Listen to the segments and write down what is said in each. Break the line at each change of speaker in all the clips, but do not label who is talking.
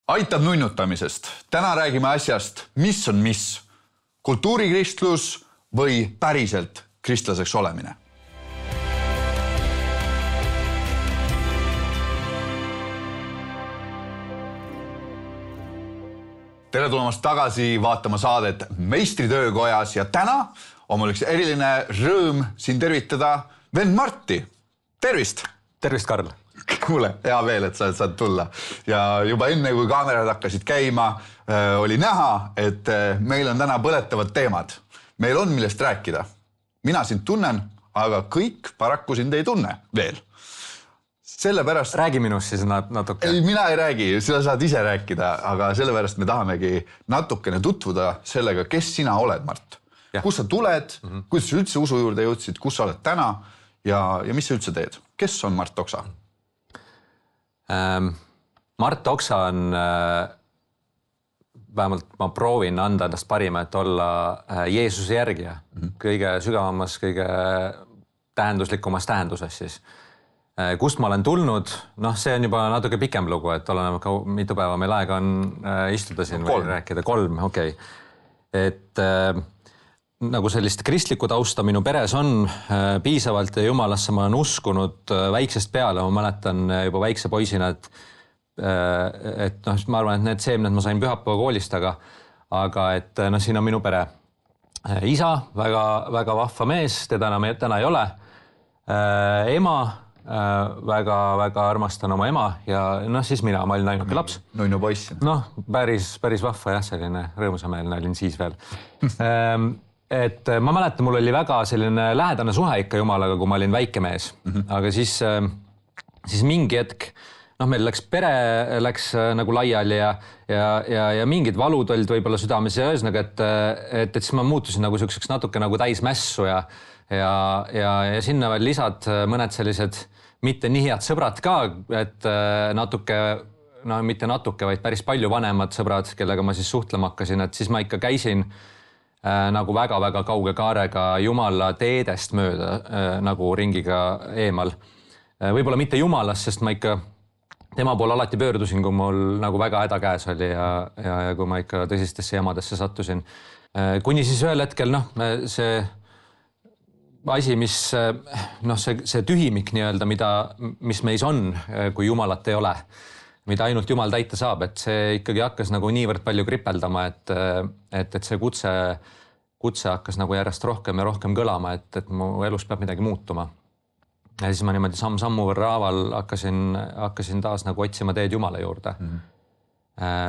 Aitab nunnutamisest. Täna räägime asjast, mis on mis. Kultuurikristlus või päriselt kristlaseks olemine. Tere tulemast tagasi vaatama saadet Meistritöökojas ja täna on mul üks eriline rõõm siin tervitada vend Marti. Tervist!
Tervist, Karl!
Kuule, hea veel, et sa saad tulla. Ja juba enne, kui kaamerad hakkasid käima, oli näha, et meil on täna põletavad teemad. Meil on millest rääkida. Mina sind tunnen, aga kõik paraku sind ei tunne veel. Sellepärast...
Räägi minust siis natuke.
Mina ei räägi, seda saad ise rääkida, aga sellepärast me tahamegi natukene tutvuda sellega, kes sina oled, Mart. Kus sa tuled, kuidas sa üldse usu juurde jõudsid, kus sa oled täna ja mis sa üldse teed? Kes on Mart Oksa?
Mart Oksa on, vähemalt ma proovin anda endast parima, et olla Jeesuse järgija. Kõige sügavamas, kõige tähenduslikumas tähenduses siis. Kust ma olen tulnud, see on juba natuke pikem lugu, et oleme mitu päeva meil aega on istuda siin või rääkida. 3, okei. Et nagu sellist kristlikku tausta minu peres on piisavalt ja Jumalasse ma olen uskunud väiksest peale. Ma mäletan juba väikse poisina, et ma arvan, et need seemned ma sain pühapäeva koolist, aga et siin on minu pere. Isa, väga vahva mees, teda enam täna ei ole. Ema, väga armastan oma ema ja siis mina, ma olin ainuke laps.
Nunnu poiss.
Päris vahva jah, selline rõõmusameelne olin siis veel. Et ma mäletan, mul oli väga selline lähedane suhe ikka Jumalaga, kui ma olin väike mees. Aga siis mingi hetk, meil pere läks nagu laiali ja mingid valud olid võib-olla südames ja ühesõnaga, et siis ma muutusin nagu selliseks natuke nagu täis mässu ja sinna veel lisad mõned sellised mitte nii head sõbrad ka, et natuke, mitte natuke, vaid päris palju vanemad sõbrad, kellega ma siis suhtlema hakkasin, et siis ma ikka käisin nagu väga-väga kauge kaarega Jumala teedest mööda nagu ringiga eemal. Võib-olla mitte Jumalast, sest ma ikka tema poole alati pöördusin, kui mul nagu väga häda käes oli ja kui ma ikka tõsistesse jamadesse sattusin. Kuni siis ühel hetkel, see asi, see tühimik nii-öelda, mis meis on, kui Jumalat ei ole, mida ainult Jumal täita saab, et see ikkagi hakkas nagu niivõrd palju kripeldama, et see kutse hakkas nagu järjest rohkem ja rohkem kõlama, et mu elus peab midagi muutuma. Ja siis ma niimoodi sammu võrra haaval hakkasin taas nagu otsima teed Jumala juurde.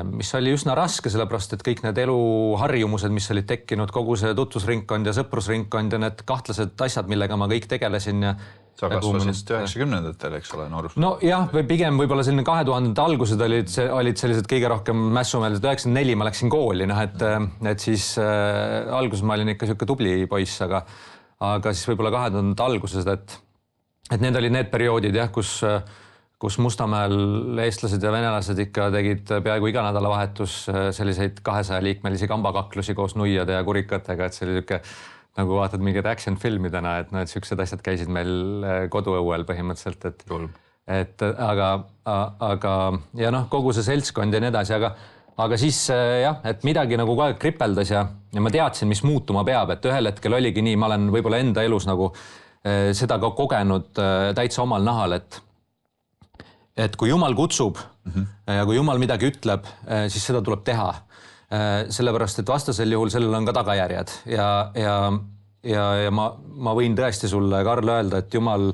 Mis oli üsna raske, sellepärast, et kõik need eluharjumused, mis olid tekkinud, kogu see tutvusringkond ja sõprusringkond ja need kahtlased asjad, millega ma kõik tegelesin ja
sa kasvasid 90-ndatel, eks ole, noorus?
Jah, või pigem võib-olla selline 2000-ndate algused olid sellised kõige rohkem mässumeelsed. 94 ma läksin kooli, et siis alguses ma olin ikka siuke tubli poiss, aga siis võib-olla 2000-ndate alguses, et need olid need perioodid, kus Mustamäel eestlased ja venelased ikka tegid peaaegu iga nädalavahetus selliseid 200-liikmelisi kambakaklusi koos nuiade ja kurikatega, et see oli siuke nagu vaatad mingid action-filmidena, et sellised asjad käisid meil koduõuel põhimõtteliselt, aga kogu see seltskond ja nii edasi, aga siis jah, et midagi nagu kogu aeg kripeldas ja ma teadsin, mis muutuma peab, et ühel hetkel oligi nii, ma olen võib-olla enda elus nagu seda ka kogenud täitsa omal nahal, et kui Jumal kutsub ja kui Jumal midagi ütleb, siis seda tuleb teha. Sellepärast, et vastasel juhul sellel on ka tagajärjed ja ma võin tõesti sulle, Karl, öelda, et Jumal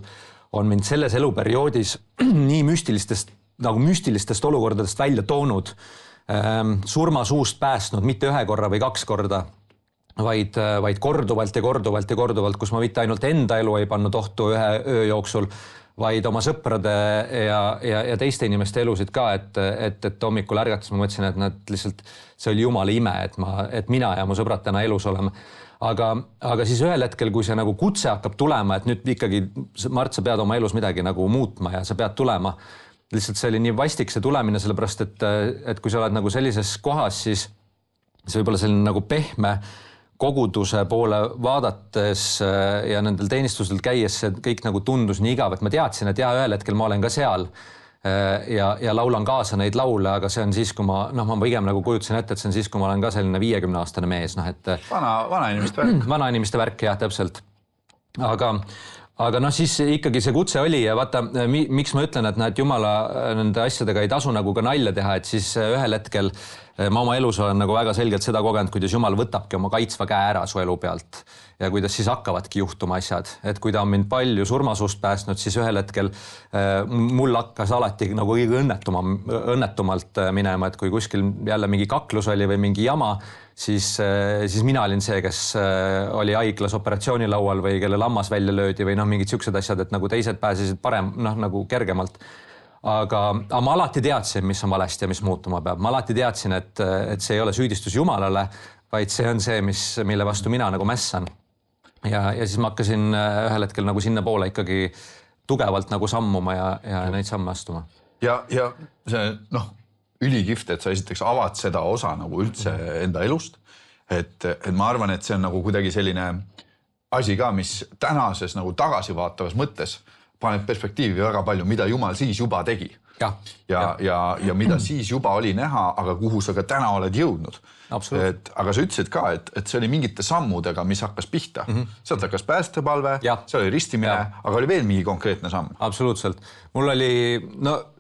on mind selles eluperioodis nii müstilistest olukordadest välja toonud, surmasuust päästnud, mitte 1 korra või 2 korda, vaid korduvalt ja korduvalt ja korduvalt, kus ma mitte ainult enda elu ei pannud ohtu 1 öö jooksul, vaid oma sõprade ja teiste inimeste elusid ka, et hommikul ärgates ma mõtlesin, et lihtsalt see oli Jumala ime, et mina ja mu sõbrad täna elus oleme. Aga siis ühel hetkel, kui see nagu kutse hakkab tulema, et nüüd ikkagi, Mart, sa pead oma elus midagi nagu muutma ja sa pead tulema, lihtsalt see oli nii vastik see tulemine, sellepärast, et kui sa oled nagu sellises kohas, siis see võib olla selline nagu pehme koguduse poole vaadates ja nendel teenistustel käies see kõik nagu tundus nii igav, et ma teadsin, et ühel hetkel ma olen ka seal ja laulan kaasa neid laule, aga see on siis, kui ma pigem nagu kujutasin ette, et see on siis, kui ma olen ka selline 50-aastane mees, et
vana inimeste värk.
Vana inimeste värk, jah, täpselt. Aga siis ikkagi see kutse oli ja vaata, miks ma ütlen, et Jumala nende asjadega ei tasu nagu ka nalja teha, et siis ühel hetkel ma oma elus olen nagu väga selgelt seda kogenud, kuidas Jumal võtabki oma kaitsva käe ära su elu pealt ja kuidas siis hakkavadki juhtuma asjad. Et kui ta on mind palju surmasuust päästnud, siis ühel hetkel mul hakkas alati nagu kõige õnnetumalt minema, et kui kuskil jälle mingi kaklus oli või mingi jama, siis mina olin see, kes oli haiglas operatsioonilaual või kelle lammas välja löödi või mingid siuksed asjad, et nagu teised pääsesid parem, nagu kergemalt. Aga ma alati teadsin, mis on valesti ja mis muutuma peab. Ma alati teadsin, et see ei ole süüdistus Jumalale, vaid see on see, mille vastu mina nagu mässan. Ja siis ma hakkasin ühel hetkel nagu sinna poole ikkagi tugevalt nagu sammuma ja neid samme astuma.
Ja see ülikihvt, et sa esiteks avad seda osa nagu üldse enda elust. Et ma arvan, et see on nagu kuidagi selline asi ka, mis tänases nagu tagasivaatavas mõttes paneb perspektiivi väga palju, mida Jumal siis juba tegi. Ja mida siis juba oli näha, aga kuhu sa ka täna oled jõudnud. Aga sa ütlesid ka, et see oli mingite sammudega, mis hakkas pihta. Sealt hakkas päästepalve, seal oli ristimine, aga oli veel mingi konkreetne samm.
Absoluutselt. Mul oli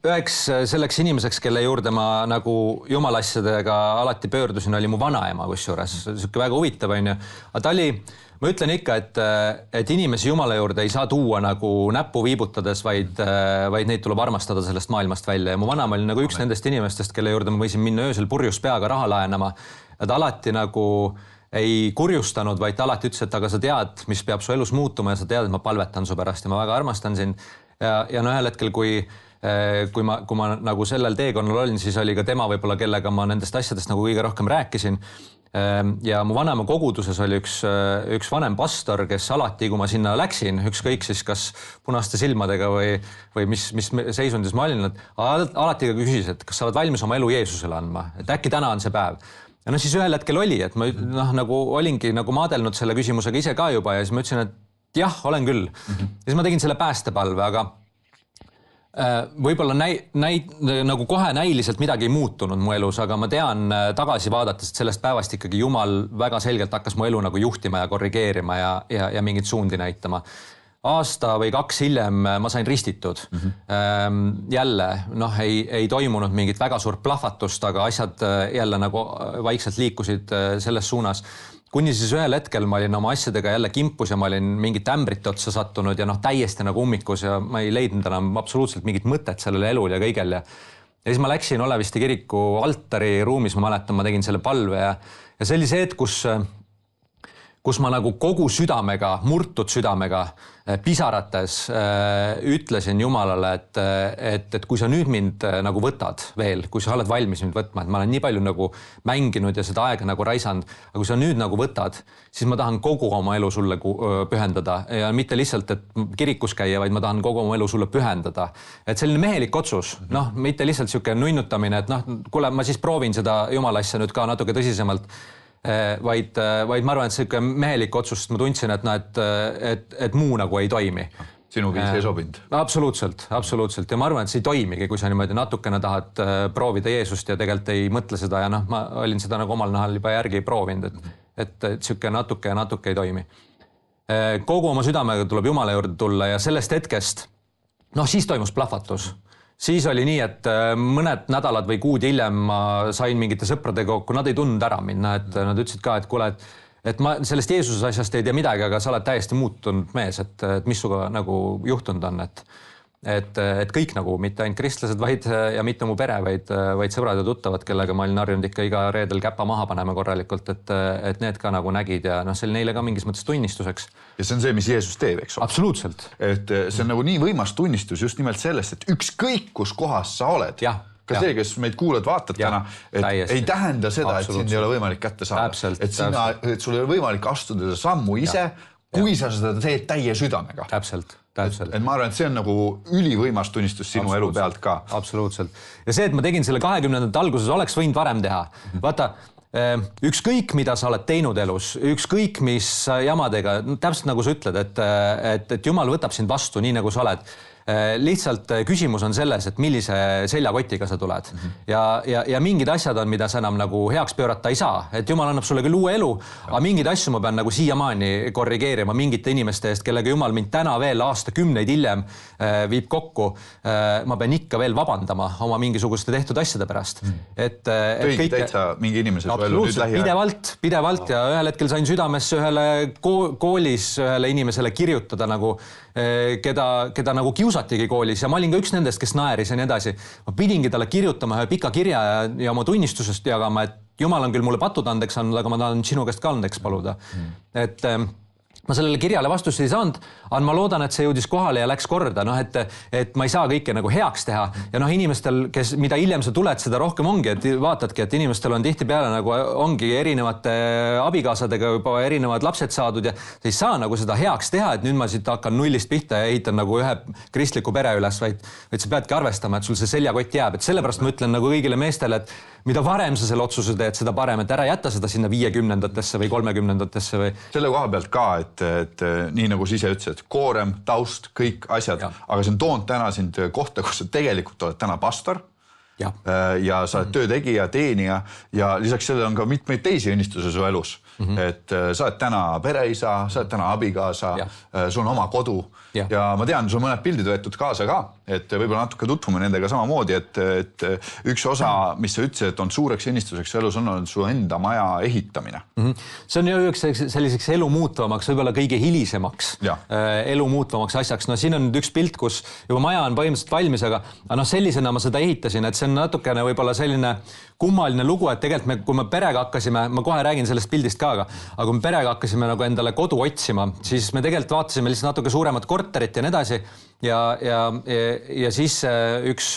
üheks selleks inimeseks, kelle juurde ma nagu jumalasjadega alati pöördusin, oli mu vanaema kusjuures. Siuke väga huvitav on ju. Aga ta oli, ma ütlen ikka, et inimesi Jumala juurde ei saa tuua nagu näppu viibutades, vaid neid tuleb armastada sellest maailmast välja. Ja mu vanaema oli nagu üks nendest inimestest, kelle juurde ma võisin minna öösel purjus peaga raha laenama. Ja ta alati nagu ei kurjustanud, vaid ta alati ütles, et aga sa tead, mis peab su elus muutuma ja sa tead, et ma palvetan su pärast ja ma väga armastan sind. Ja ühel hetkel, kui ma nagu sellel teekonnal olin, siis oli ka tema võib-olla, kellega ma nendest asjadest nagu kõige rohkem rääkisin. Ja mu vanema koguduses oli üks vanem pastor, kes alati, kui ma sinna läksin, ükskõik siis kas punaste silmadega või mis seisundis ma olin, alati ka küsis, et kas sa oled valmis oma elu Jeesusele andma, et äkki täna on see päev. Ja siis ühel hetkel oli, et ma nagu olingi nagu maadelnud selle küsimusega ise ka juba ja siis ma ütlesin, et jah, olen küll. Ja siis ma tegin selle päästepalve, aga võib-olla nagu kohe näiliselt midagi ei muutunud mu elus, aga ma tean tagasi vaadates, et sellest päevast ikkagi Jumal väga selgelt hakkas mu elu nagu juhtima ja korrigeerima ja mingit suundi näitama. Aasta või 2 hiljem ma sain ristitud. Jälle, ei toimunud mingit väga suurt plahvatust, aga asjad jälle nagu vaikselt liikusid selles suunas. Kuni siis ühel hetkel ma olin oma asjadega jälle kimpus ja ma olin mingit ämbrite otsa sattunud ja täiesti nagu ummikus ja ma ei leidnud enam absoluutselt mingit mõtet sellele elul ja kõigel. Ja siis ma läksin Oleviste kiriku altari ruumis, ma mäletan, ma tegin selle palve ja see oli see, et kus ma nagu kogu südamega, murtud südamega, pisarates ütlesin Jumalale, et kui sa nüüd mind nagu võtad veel, kui sa oled valmis mind võtma, et ma olen nii palju nagu mänginud ja seda aega nagu raisanud, aga kui sa nüüd nagu võtad, siis ma tahan kogu oma elu sulle pühendada ja mitte lihtsalt, et kirikus käia, vaid ma tahan kogu oma elu sulle pühendada. Et selline mehelik otsus, mitte lihtsalt siuke nunnutamine, et kuule, ma siis proovin seda Jumala asja nüüd ka natuke tõsisemalt, vaid ma arvan, et see mehelik otsus, ma tundsin, et muu nagu ei toimi.
Sinu viis ei sobinud?
Absoluutselt. Ja ma arvan, et see ei toimigi, kui sa niimoodi natukene tahad proovida Jeesust ja tegelikult ei mõtle seda ja ma olin seda nagu omal nahal juba järgi proovinud, et siuke natuke ei toimi. Kogu oma südamega tuleb Jumala juurde tulla ja sellest hetkest, siis toimus plahvatus. Siis oli nii, et mõned nädalad või kuud hiljem ma sain mingite sõpradega kokku, nad ei tundnud ära mind, et nad ütlesid ka, et kuule, et ma sellest Jeesuse asjast ei tea midagi, aga sa oled täiesti muutunud mees, et mis suga nagu juhtunud on, et kõik nagu mitte ainult kristlased, ja mitte mu pere, vaid sõbrad ja tuttavad, kellega ma olin harjunud ikka iga reedel käpa maha panema korralikult, et need ka nagu nägid ja see oli neile ka mingis mõttes tunnistuseks.
Ja see on see, mis Jeesus teeb, eks?
Absoluutselt.
Et see on nagu nii võimas tunnistus just nimelt sellest, et ükskõik kus kohas sa oled. Ka see, kes meid kuulad, vaatad täna, et ei tähenda seda, et sind ei ole võimalik kätte saada. Et sul ei ole võimalik astuda sammu ise, kui sa seda teed täie südamega.
Täpselt.
Et ma arvan, et see on nagu ülivõimas tunnistus sinu elu pealt ka.
Absoluutselt. Ja see, et ma tegin selle 20. alguses, oleks võinud varem teha. Vaata, ükskõik, mida sa oled teinud elus, ükskõik, mis jamadega, täpselt nagu sa ütled, et Jumal võtab sind vastu nii, nagu sa oled. Lihtsalt küsimus on selles, et millise seljakotiga sa tuled ja mingid asjad on, mida sa enam nagu heaks pöörata ei saa, et jumal annab sulle küll uue elu, aga mingeid asju ma pean nagu siiamaani korrigeerima mingite inimeste eest, kellega jumal mind täna veel aastakümneid hiljem viib kokku. Ma pean ikka veel vabandama oma mingisuguste tehtud asjade pärast.
Tõid täitsa mingi inimese su elu nüüd lähiajal?
Pidevalt ja ühel hetkel sain südamesse ühele koolis ühele inimesele kirjutada nagu, keda nagu kiusatigi koolis ja ma olin ka üks nendest, kes naeris ja nii edasi. Ma pidingi talle kirjutama ühe pika kirja ja oma tunnistusest jagama, et jumal on küll mulle patud andeks andnud, aga ma tahan sinu käest ka andeks paluda. Et ma sellele kirjale vastust ei saanud, aga ma loodan, et see jõudis kohale ja läks korda, et ma ei saa kõike nagu heaks teha. Ja inimestel, mida hiljem sa tuled, seda rohkem ongi, et vaatadki, et inimestel on tihti peale nagu ongi erinevate abikaasadega juba erinevad lapsed saadud ja sa ei saa nagu seda heaks teha, et nüüd ma siit hakkan nullist pihta ja ehitan nagu ühe kristliku pere üles, vaid sa peadki arvestama, et sul see seljakott jääb. Et sellepärast ma ütlen nagu kõigile meestele, et mida varem sa selle otsuse teed, seda parem, et ära jätta seda sinna 50-ndatesse või 30-ndatesse või... Selle
koha pealt ka, et nii nagu sa ise ütlesid, koorem, taust, kõik asjad, aga see on toonud täna sind kohta, kus sa tegelikult oled täna pastor ja sa oled töötegija, teenija ja lisaks sellele on ka mitmeid teisi õnnistuse su elus. Et sa oled täna pereisa, sa oled täna abikaasa, sul on oma kodu ja ma tean, sul mõned pildid võetud kaasa ka, et võib-olla natuke tutvume nendega samamoodi, et üks osa, mis sa ütlesid, et on suureks õnnistuseks elus on su enda maja ehitamine.
See on ju üks selliseks elu muutvamaks, võib-olla kõige hilisemaks elu muutvamaks asjaks. No siin on üks pilt, kus juba maja on põhimõtteliselt valmis, aga sellisena ma seda ehitasin, et see on natukene võib-olla selline kummaline lugu, et tegelikult kui me perega hakkasime, ma kohe räägin sellest pildist ka, aga kui me perega hakkasime nagu endale kodu otsima, siis me tegelikult vaatasime lihtsalt natuke suuremat korterit ja nii edasi ja siis üks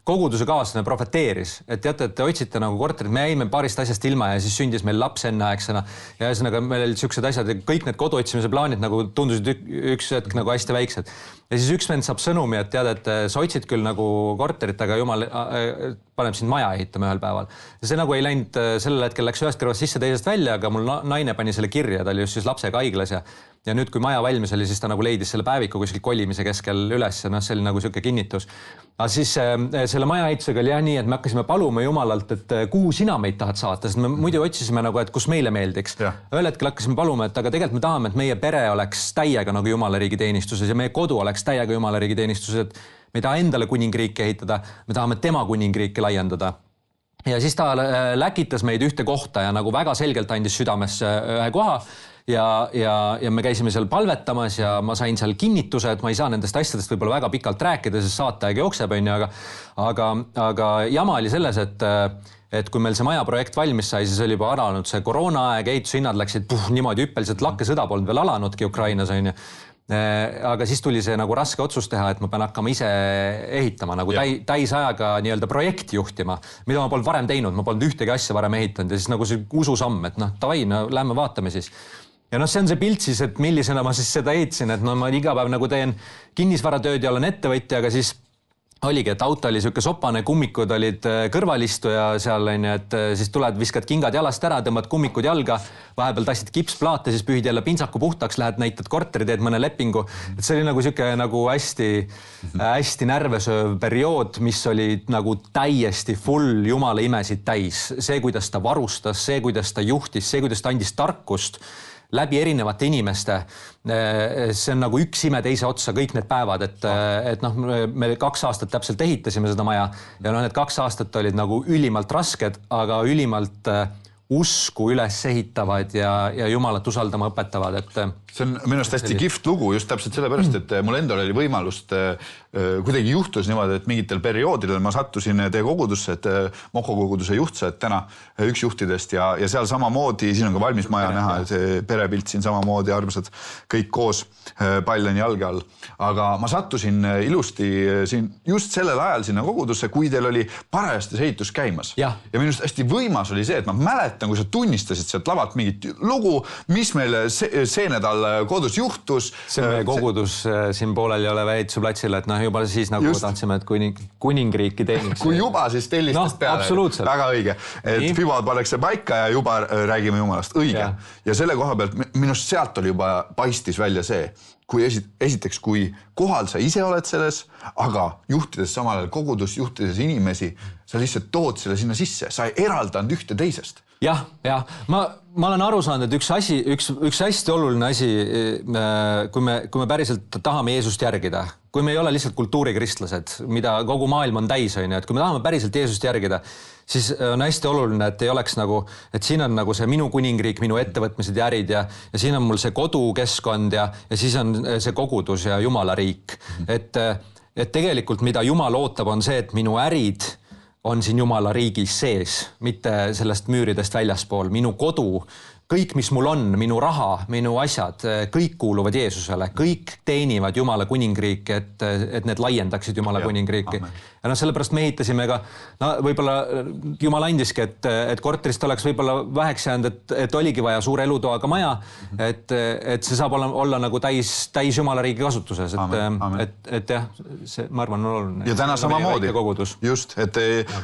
koguduse kaaslane profeteeris, et teate, et te otsite nagu korterit, me jäime paarist asjast ilma ja siis sündis meil laps enneaegsena ja ühesõnaga meil olid siuksed asjad, kõik need kodu otsimise plaanid nagu tundusid üks hetk nagu hästi väiksed. Ja siis üks vend saab sõnumi, et tead, et sa otsid küll nagu korterit, aga jumal paneb sind maja ehitama ühel päeval. Ja see nagu ei läinud, sellel hetkel läks ühest kõrvast sisse teisest välja, aga mul naine pani selle kirja, ta oli just siis lapsega haiglas ja nüüd, kui maja valmis oli, siis ta nagu leidis selle päeviku kuskil kolimise keskel üles ja see oli nagu siuke kinnitus. Aga siis selle maja ehitusega oli nii, et me hakkasime paluma Jumalalt, et kuhu sina meid tahad saata, sest me muidu otsisime nagu, et kus meile meeldiks. Ühel hetkel hakkasime paluma, et aga tegelikult me tahame, et meie pere oleks täiega nagu Jumala riigi teenistuses ja meie kodu oleks täiega Jumala riigi teenistuses, et me ei taha endale kuningriiki ehitada, me tahame tema kuningriiki laiendada. Ja siis ta läkitas meid ühte kohta ja nagu väga selgelt andis südamesse ühe koha ja me käisime seal palvetamas ja ma sain seal kinnituse, et ma ei saa nendest asjadest võib-olla väga pikalt rääkida, sest saateaeg jookseb, aga jama oli selles, et kui meil see majaprojekt valmis sai, siis oli juba alanud see koroonaaeg, ehitushinnad läksid niimoodi hüppeliselt, lakkesõda polnud veel alanudki Ukrainas, on ju. Aga siis tuli see nagu raske otsus teha, et ma pean hakkama ise ehitama, nagu täisajaga nii-öelda projekti juhtima, mida ma polnud varem teinud, ma polnud ühtegi asja varem ehitanud ja siis nagu see ususamm, et davai, lähme vaatame siis. Ja see on see pilt siis, et millisena ma siis seda ehitasin, et ma iga päev nagu teen kinnisvaratööd ja olen ettevõtja, aga siis oligi, et auto oli siuke sopane, kummikud olid kõrvalistuja seal, et siis tuled, viskad kingad jalast ära, tõmbad kummikud jalga, vahepeal tassid kipsplaate, siis pühid jälle pintsaku puhtaks, lähed näitad korteri, teed mõne lepingu. Et see oli nagu siuke nagu hästi närvesööv periood, mis oli nagu täiesti full Jumala imesid täis. See, kuidas ta varustas, see, kuidas ta juhtis, see, kuidas ta andis tarkust läbi erinevate inimeste. See on nagu üks ime teise otsa kõik need päevad, et me 2 aastat täpselt ehitasime seda maja ja need 2 aastat olid nagu ülimalt rasked, aga ülimalt usku üles ehitavad ja Jumalat usaldama õpetavad, et
see on minu arust hästi kihvt lugu just täpselt sellepärast, et mul endal oli võimalust kuidagi juhtus niimoodi, et mingitel perioodidel ma sattusin teie kogudusse, et Moko koguduse juht sa oled täna üks juhtidest ja seal samamoodi, siin on ka valmis maja näha, see perepilt siin samamoodi, armsad kõik koos, pall on jalge all. Aga ma sattusin ilusti siin just sellel ajal sinna kogudusse, kui teil oli parajasti see ehitus käimas. Ja minu arust hästi võimas oli see, et ma mäletan mäletan, kui sa tunnistasid sealt lavalt mingit lugu, mis meil see nädal kodus juhtus.
See on meie kogudus siin poolel ei ole Ehituse platsil, et juba siis nagu tahtsime, et kuningriiki teeniks.
Kui juba siis tellistest peale.
Absoluutselt.
Väga õige. Et Fibod pannakse paika ja juba räägime Jumalast. Õige. Ja selle koha pealt minust sealt oli juba paistis välja see, kui esiteks, kui kohal sa ise oled selles, aga juhtides samal ajal kogudus, juhtides inimesi, sa lihtsalt tood selle sinna sisse, sa ei eraldanud ühte teisest.
Jah. Ma olen aru saanud, et üks hästi oluline asi, kui me päriselt tahame Jeesust järgida, kui me ei ole lihtsalt kultuurikristlased, mida kogu maailm on täis, et kui me tahame päriselt Jeesust järgida, siis on hästi oluline, et ei oleks nagu, et siin on nagu see minu kuningriik, minu ettevõtmised ja ärid ja siin on mul see kodukeskkond ja siis on see kogudus ja Jumala riik. Et tegelikult mida Jumal ootab on see, et minu ärid on siin Jumala riigis sees, mitte sellest müüridest väljaspool. Minu kodu, kõik, mis mul on, minu raha, minu asjad, kõik kuuluvad Jeesusele, kõik teenivad Jumala kuningriiki, et need laiendaksid Jumala kuningriiki. Ja sellepärast me ehitasime ka, võib-olla Jumal andiski, et korterist oleks võib-olla väheks jäänud, et oligi vaja suure elutoaga maja, et see saab olla nagu täis Jumala riigi kasutuses. Et jah, see ma arvan on oluline.
Ja täna samamoodi. Just, et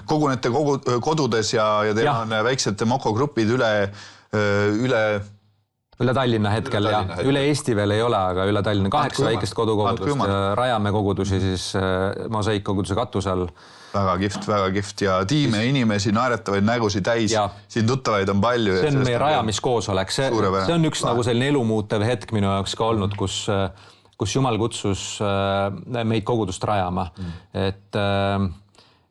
kogunete kodudes ja teil on väiksed mokogrupid üle
Tallinna hetkel ja üle Eesti veel ei ole, aga üle Tallinna 8 väikest kodukogudust ja rajame kogudusi siis Mosaik-koguduse katusel.
Väga kihvt ja tiime inimesi, naeretavaid nägusid täis, siin tuttavaid on palju.
See on meie rajamiskoosolek, see on üks nagu selline elumuutev hetk minu jaoks ka olnud, kus Jumal kutsus meid kogudust rajama.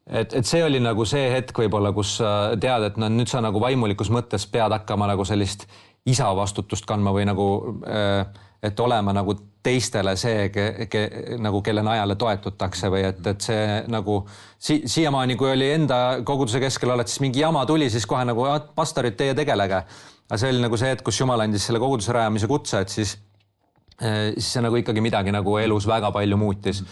Et see oli nagu see hetk võib-olla, kus tead, et nüüd sa nagu vaimulikus mõttes pead hakkama nagu sellist isa vastutust kandma või nagu, et olema nagu teistele see, nagu kelle najale toetutakse või et see nagu siiamaani, kui oli enda koguduse keskel oled, siis mingi jama tuli, siis kohe nagu pastorid teie tegelege. Aga see oli nagu see hetk, kus Jumal andis selle koguduse rajamise kutse, et siis see nagu ikkagi midagi nagu elus väga palju muutis.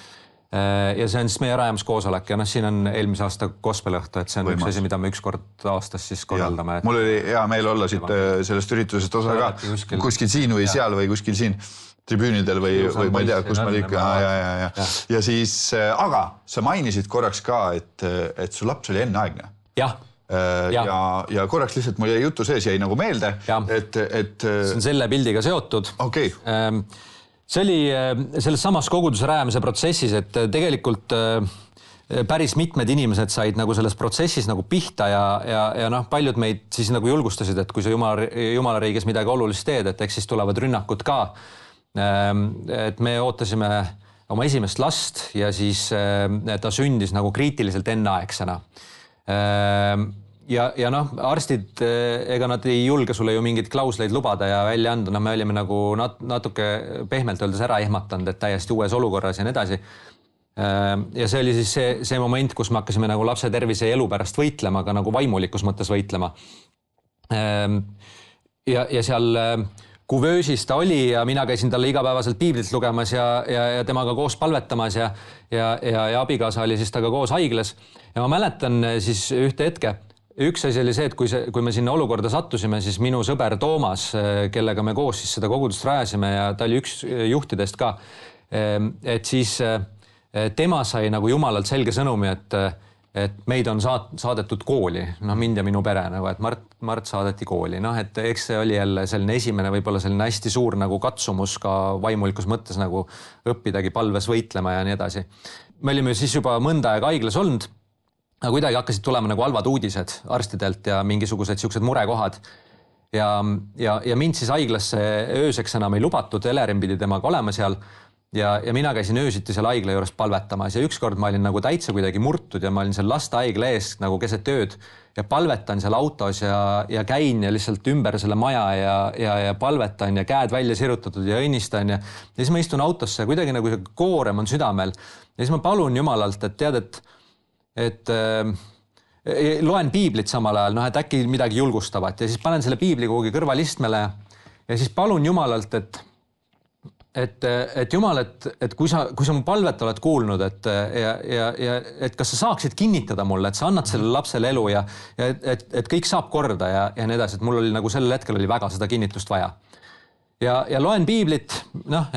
Ja see on siis meie rajamiskoosolek ja siin on eelmise aasta gospelõhtu, et see on üks asi, mida me üks kord aastas siis korraldame.
Mul oli hea meel olla siit sellest üritusest osa ka, kuskil siin või seal või kuskil siin tribüünidel või ma ei tea, kus ma liiku. Ja siis, aga sa mainisid korraks ka, et su laps oli enneaegne.
Jah.
Ja korraks lihtsalt mul jäi jutu sees jäi nagu meelde, et
see on selle pildiga seotud.
Okei.
See oli selles samas koguduse rajamise protsessis, et tegelikult päris mitmed inimesed said nagu selles protsessis nagu pihta ja paljud meid siis nagu julgustasid, et kui sa Jumala riigis midagi olulist teed, et eks siis tulevad rünnakud ka. Et me ootasime oma esimest last ja siis ta sündis nagu kriitiliselt enneaegsena. Ja arstid, ega nad ei julge sulle ju mingid klausleid lubada ja välja anda. Me olime nagu natuke pehmelt öeldes ära ehmatanud, et täiesti uues olukorras ja nii edasi. Ja see oli siis see moment, kus me hakkasime nagu lapse tervise ja elu pärast võitlema, aga nagu vaimulikus mõttes võitlema. Ja seal kuvöösis ta oli ja mina käisin talle igapäevaselt piiblit lugemas ja temaga koos palvetamas ja abikaasa oli siis taga koos haiglas. Ja ma mäletan siis ühte hetke, üks asi oli see, et kui me sinna olukorda sattusime, siis minu sõber Toomas, kellega me koos siis seda kogudust rajasime ja ta oli üks juhtidest ka, et siis tema sai nagu Jumalalt selge sõnumi, et meid on saadetud kooli, mind ja minu pere, et Mart saadeti kooli. Et eks see oli jälle selline esimene võib-olla selline hästi suur nagu katsumus ka vaimulikus mõttes nagu õppidagi palves võitlema ja nii edasi. Me olime siis juba mõnda aega haiglas olnud, aga kuidagi hakkasid tulema nagu halvad uudised arstidelt ja mingisugused siuksed murekohad. Ja mind siis haiglasse ööseks enam ei lubatud, Elerin pidi temaga olema seal. Ja mina käisin öösiti seal haigla juures palvetamas ja ükskord ma olin nagu täitsa kuidagi murtud ja ma olin seal lastehaigla ees nagu keset ööd ja palvetan seal autos ja käin ja lihtsalt ümber selle maja ja palvetan ja käed välja sirutatud ja õnnistan ja siis ma istun autosse ja kuidagi nagu see koorem on südamel. Ja siis ma palun Jumalalt, et tead, et loen piiblit samal ajal, et äkki midagi julgustavat ja siis panen selle piibli kuhugi kõrvalistmele ja siis palun Jumalalt, et Jumal, et kui sa mu palvet oled kuulnud, et kas sa saaksid kinnitada mulle, et sa annad sellele lapsele elu ja et kõik saab korda ja nii edasi, et mul oli nagu sellel hetkel oli väga seda kinnitust vaja. Ja loen piiblit,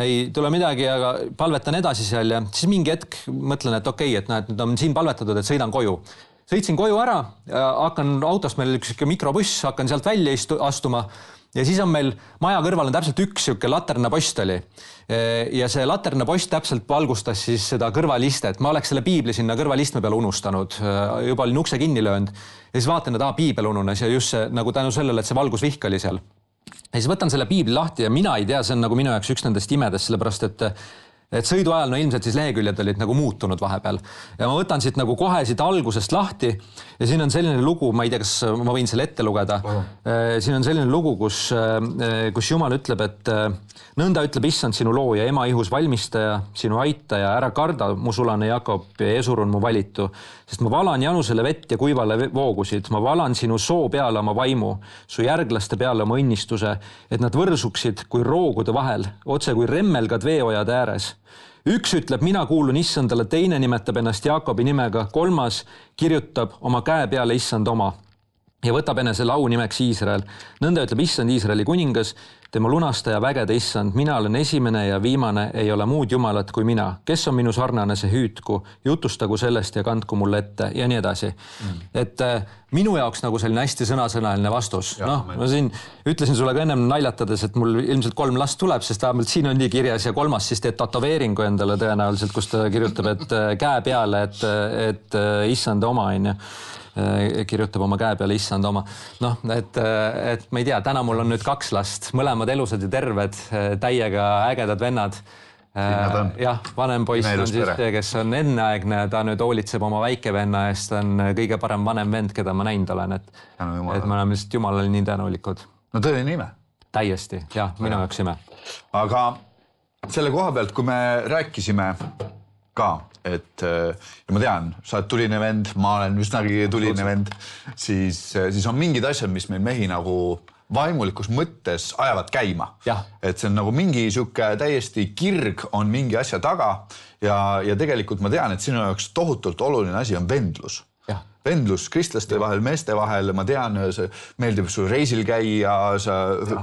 ei tule midagi, aga palvetan edasi seal ja siis mingi hetk mõtlen, et okei, et nüüd on siin palvetatud, et sõidan koju. Sõitsin koju ära, hakkan autost meil üks mikrobuss, hakkan sealt välja astuma ja siis on meil maja kõrval on täpselt üks laternapost oli. Ja see laternapost täpselt valgustas siis seda kõrvaliste, et ma oleks selle piibli sinna kõrvalistme peale unustanud, juba olin ukse kinni löönud ja siis vaatan, et piibel ununes ja just see, nagu tänu sellele, et see valgusvihk oli seal. Ja siis võtan selle piibli lahti ja mina ei tea, see on nagu minu jaoks üks nendest imedest, sellepärast et sõidu ajal ilmselt siis leheküljed olid nagu muutunud vahepeal. Ja ma võtan siit nagu kohe siit algusest lahti ja siin on selline lugu, ma ei tea, kas ma võin selle ette lugeda. Siin on selline lugu, kus Jumal ütleb, et nõnda ütleb issand sinu looja, ema ihus valmistaja, sinu aitaja, ära karda, mu sulane Jakob ja Esur on mu valitu, sest ma valan janusele vett ja kuivale voogusid, ma valan sinu soo peale oma vaimu, su järglaste peale oma õnnistuse, et nad võrsuksid kui roogude vahel, otse kui remmelgad veeojade ääres. Üks ütleb, mina kuulun issandale, teine nimetab ennast Jaakobi nimega, kolmas kirjutab oma käe peale issand oma ja võtab enesele au nimeks Iisrael. Nõnda ütleb issand Iisraeli kuningas, tema lunastaja vägede issand, mina olen esimene ja viimane, ei ole muud jumalat kui mina. Kes on minu sarnane, see hüüdku, jutustagu sellest ja kandku mulle ette ja nii edasi. Et minu jaoks nagu selline hästi sõnasõnaline vastus. Ma siin ütlesin sulle ka ennem naljatades, et mul ilmselt 3 last tuleb, sest vähemalt siin on nii kirjas ja 3. siis teed tatoveeringu endale tõenäoliselt, kus ta kirjutab, et käe peale, et issand oma on ju. Kirjutab oma käe peale issand oma. Et ma ei tea, täna mul on nüüd 2 last, mõlemad elusad ja terved, täiega ägedad vennad. Jah, vanem poiss on siis see, kes on enneaegne, ta nüüd hoolitseb oma väikevenna eest, ta on kõige parem vanem vend, keda ma näinud olen, et me oleme lihtsalt Jumalale nii tänulikud.
No tõeline ime.
Täiesti, jah, minu jaoks ime.
Aga selle koha pealt, kui me rääkisime ka, et ja ma tean, sa oled tuline vend, ma olen üsnagi tuline vend, siis on mingid asjad, mis meil mehi nagu vaimulikus mõttes ajavad käima. Et see on nagu mingi siuke täiesti kirg on mingi asja taga ja tegelikult ma tean, et sinu jaoks tohutult oluline asi on vendlus. Vendlus kristlaste vahel, meeste vahel, ma tean, meeldib sulle reisil käia,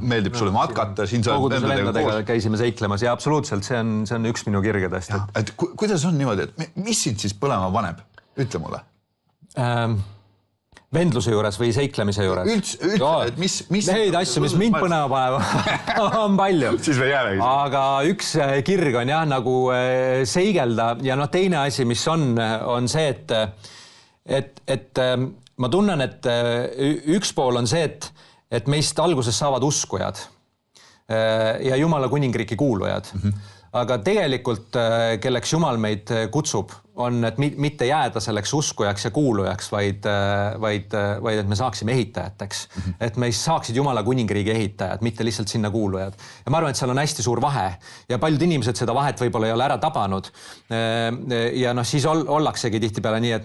meeldib sulle matkata.
Koguduse vendadega käisime seiklemas ja absoluutselt, see on üks minu kirgedest.
Et kuidas on niimoodi, et mis sind siis põlema paneb? Ütle mulle.
Vendluse juures või seiklemise juures?
Üldse, et mis...
Neid asju, mis mind põneva panevad, on palju.
Siis me jäämegi.
Aga üks kirg on jah nagu seigelda ja teine asi, mis on see, et ma tunnen, et üks pool on see, et meist alguses saavad uskujad ja Jumala kuningriiki kuulujad. Aga tegelikult, kelleks Jumal meid kutsub, on, et mitte jääda selleks uskujaks ja kuulujaks, vaid et me saaksime ehitajateks. Et me saaksid Jumala kuningriigi ehitajad, mitte lihtsalt sinna kuulujad. Ja ma arvan, et seal on hästi suur vahe. Ja paljud inimesed seda vahet võib-olla ei ole ära tabanud. Ja siis ollaksegi tihtipeale nii,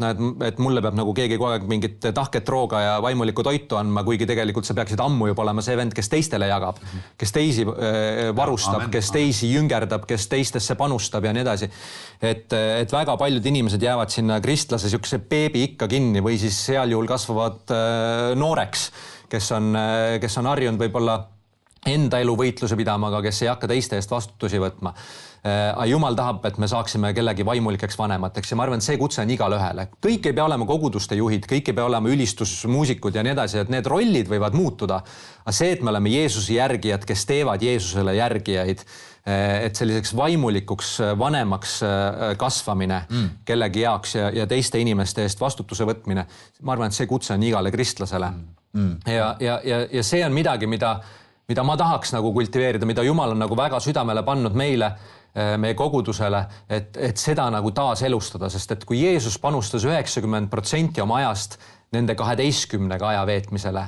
et mulle peab nagu keegi kogu aeg mingit tahket rooga ja vaimulikku toitu andma, kuigi tegelikult sa peaksid ammu juba olema see vend, kes teistele jagab, kes teisi varustab, kes teisi jüngerdab, kes teistesse panustab ja nii edasi. Et väga paljud inimesed jäävad sinna kristlase siukse beebi ikka kinni või siis seal juhul kasvavad nooreks, kes on harjunud võib-olla enda elu võitluse pidama, aga kes ei hakka teiste eest vastutusi võtma. Jumal tahab, et me saaksime kellegi vaimulikeks vanemateks ja ma arvan, et see kutse on igale ühele. Kõik ei pea olema koguduste juhid, kõik ei pea olema ülistusmuusikud ja nii edasi, et need rollid võivad muutuda. Aga see, et me oleme Jeesuse järgijad, kes teevad Jeesusele järgijaid, et selliseks vaimulikuks vanemaks kasvamine kellegi jaoks ja teiste inimeste eest vastutuse võtmine, ma arvan, et see kutse on igale kristlasele. Ja see on midagi, mida ma tahaks nagu kultiveerida, mida Jumal on nagu väga südamele pannud meile, meie kogudusele, et seda nagu taas elustada, sest et kui Jeesus panustas 90% oma ajast nende 12 aja veetmisele,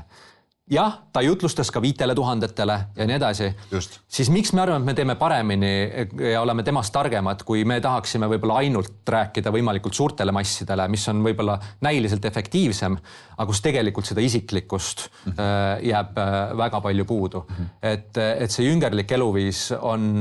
jah, ta jutlustas ka 5000-tele ja nii edasi. Siis miks me arvame, et me teeme paremini ja oleme temast targemad, kui me tahaksime võib-olla ainult rääkida võimalikult suurtele massidele, mis on võib-olla näiliselt efektiivsem, aga kus tegelikult seda isiklikkust jääb väga palju puudu. Et see jüngerlik eluviis on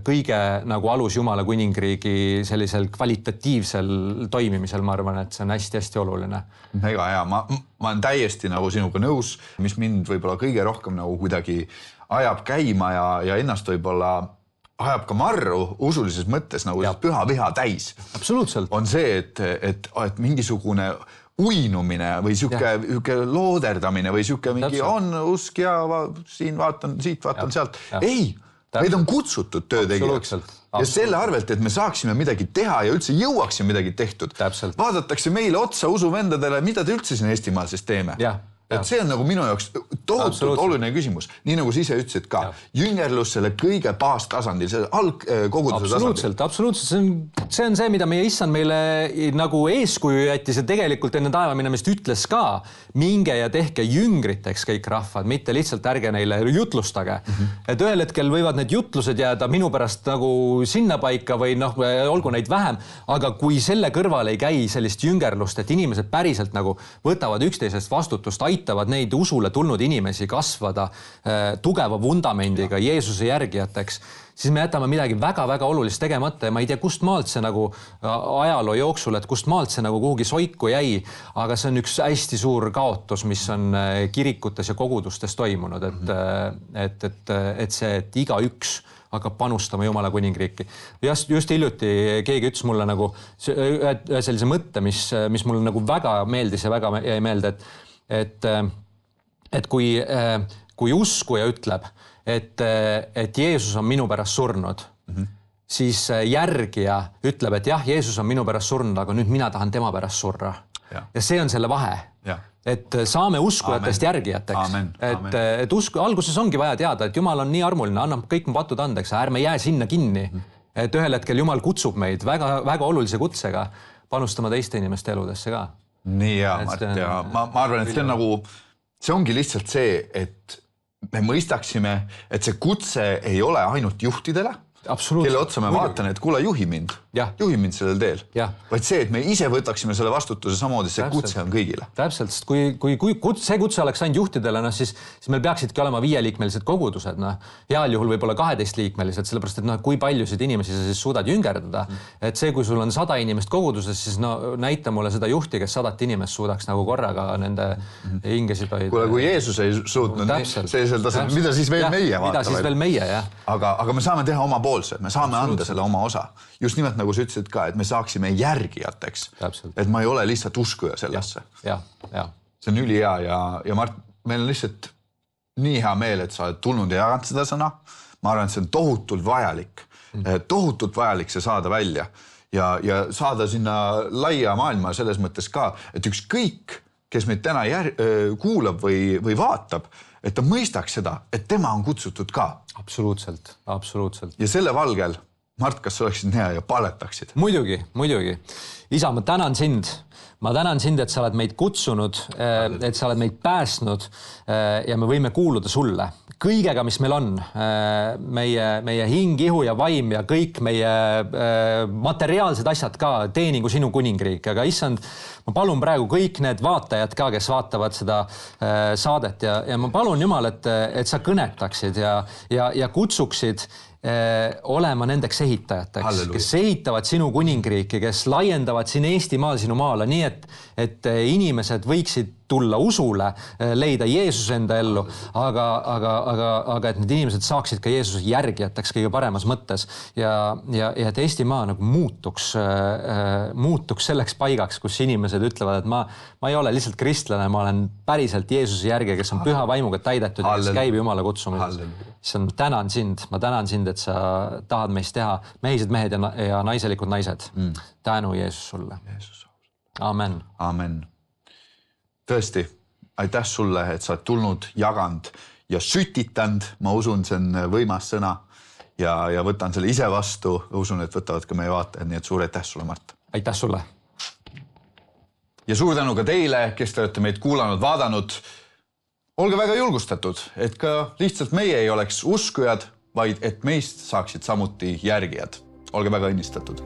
kõige nagu alus Jumala kuningriigi sellisel kvalitatiivsel toimimisel, ma arvan, et see on hästi-hästi oluline.
Mega hea, ma olen täiesti nagu sinuga nõus, mis mind võib-olla kõige rohkem nagu kuidagi ajab käima ja ennast võib-olla ajab ka marru usulises mõttes nagu püha viha täis.
Absoluutselt.
On see, et mingisugune uinumine või siuke looderdamine või siuke mingi on usk ja siin vaatan, siit vaatan sealt. Ei, meid on kutsutud töötegijaks. Ja selle arvelt, et me saaksime midagi teha ja üldse jõuaksime midagi tehtud. Vaadatakse meile otsa usuvendadele, mida te üldse siin Eestimaal siis teeme. Et see on nagu minu jaoks tohutult oluline küsimus. Nii nagu sa ise ütlesid ka. Jüngerlus selle kõige baastasandil, selle algkoguduse tasandil.
Absoluutselt. See on see, mida meie issand meile nagu eeskuju jättis ja tegelikult enne taeva minemist ütles ka. Minge ja tehke jüngriteks kõik rahvad, mitte lihtsalt ärge neile jutlustage. Et ühel hetkel võivad need jutlused jääda minu pärast nagu sinna paika või olgu neid vähem, aga kui selle kõrval ei käi sellist jüngerlust, et inimesed päriselt nagu võtavad üksteisest vastutust, aitavad neid usule tulnud inimesi kasvada tugeva vundamendiga Jeesuse järgijateks, siis me jätame midagi väga-väga olulist tegemata ja ma ei tea, kust maalt see nagu ajaloo jooksul, et kust maalt see nagu kuhugi soiku jäi, aga see on üks hästi suur kaotus, mis on kirikutes ja kogudustes toimunud, et see, et igaüks hakkab panustama Jumala kuningriiki. Just hiljuti keegi ütles mulle nagu sellise mõtte, mis mulle nagu väga meeldis ja väga jäi meelde, et kui uskuja ütleb, et Jeesus on minu pärast surnud, siis järgija ütleb, et jah, Jeesus on minu pärast surnud, aga nüüd mina tahan tema pärast surra. Ja see on selle vahe. Et saame uskujatest järgijateks. Et alguses ongi vaja teada, et Jumal on nii armuline, annab kõik mu patud andeks, ärme jää sinna kinni. Et ühel hetkel Jumal kutsub meid väga, väga olulise kutsega panustama teiste inimeste eludesse ka.
Nii hea, Mart, ja ma arvan, et see on nagu, see ongi lihtsalt see, et me mõistaksime, et see kutse ei ole ainult juhtidele, kelle otsa me vaatan, et kuule, juhi mind sellel teel. Vaid see, et me ise võtaksime selle vastutuse samamoodi, see kutse on kõigile.
Täpselt, sest kui see kutse oleks ainult juhtidele, siis meil peaksidki olema 5-liikmelised kogudused. Heal juhul võib-olla 12-liikmelised, sellepärast, et kui paljusid inimesi sa siis suudad jüngerdada. Et see, kui sul on 100 inimest koguduses, siis näita mulle seda juhti, kes 100 inimest suudaks nagu korraga nende hingesid hoida.
Kuule, kui Jeesus ei suutnud sellisel tasemel, mida siis veel meie vaatame?
Mida siis veel meie, jah.
Aga me saame teha oma poolse, me saame anda selle oma osa. Just nimelt nagu sa ütlesid ka, et me saaksime järgijateks. Et ma ei ole lihtsalt uskuja sellesse. See on ülihea ja Mart, meil on lihtsalt nii hea meel, et sa oled tulnud ja jaganud seda sõna. Ma arvan, et see on tohutult vajalik. Tohutult vajalik see saada välja ja saada sinna laia maailma selles mõttes ka, et ükskõik, kes meid täna kuulab või vaatab, et ta mõistaks seda, et tema on kutsutud ka.
Absoluutselt.
Ja selle valgel, Mart, kas sa oleksid hea ja paletaksid?
Muidugi. Isa, ma tänan sind. Ma tänan sind, et sa oled meid kutsunud, et sa oled meid päästnud ja me võime kuuluda sulle. Kõigega, mis meil on, meie hing, ihu ja vaim ja kõik meie materiaalsed asjad ka, teeningu sinu kuningriik. Aga issand, ma palun praegu kõik need vaatajad ka, kes vaatavad seda saadet ja ma palun Jumal, et sa kõnetaksid ja kutsuksid olema nendeks ehitajateks, kes ehitavad sinu kuningriiki, kes laiendavad siin Eestimaal sinu maale, nii et inimesed võiksid tulla usule, leida Jeesuse enda ellu, aga et need inimesed saaksid ka Jeesuse järgijateks kõige paremas mõttes ja et Eestimaa nagu muutuks selleks paigaks, kus inimesed ütlevad, et ma ei ole lihtsalt kristlane, ma olen päriselt Jeesuse järgija, kes on püha vaimuga täidetud ja kes käib Jumala kutsumisel. Ma tänan sind, et sa tahad meist teha mehised mehed ja naiselikud naised. Tänu Jeesus sulle. Amen.
Tõesti, aitäh sulle, et sa oled tulnud, jaganud ja sütitanud. Ma usun, see on võimas sõna ja võtan selle ise vastu. Usun, et võtavad ka meie vaatajad, nii et suur aitäh sulle, Mart.
Aitäh sulle.
Ja suur tänu ka teile, kes te olete meid kuulanud, vaadanud. olge väga julgustatud, et ka lihtsalt meie ei oleks uskujad, vaid et meist saaksid samuti järgijad. Olge väga õnnistatud.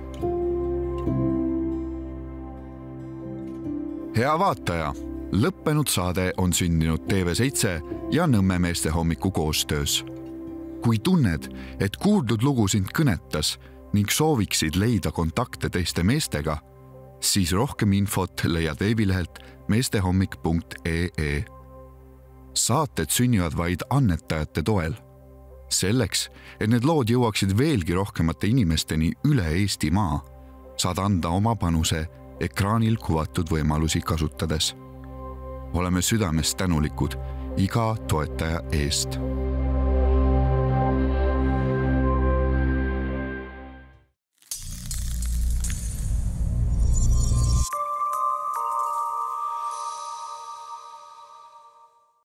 Hea vaataja, lõppenud saade on sündinud TV7 ja Nõmme meestehommiku koostöös. Kui tunned, et kuuldud lugu sind kõnetas ning sooviksid leida kontakte teiste meestega, siis rohkem infot leiad veebilehelt meestehommik.ee. Saated sünnivad vaid annetajate toel. Selleks, et need lood jõuaksid veelgi rohkemate inimesteni üle Eestimaa, saad anda oma panuse ekraanil kuvatud võimalusi kasutades. Oleme südamest tänulikud iga toetaja eest.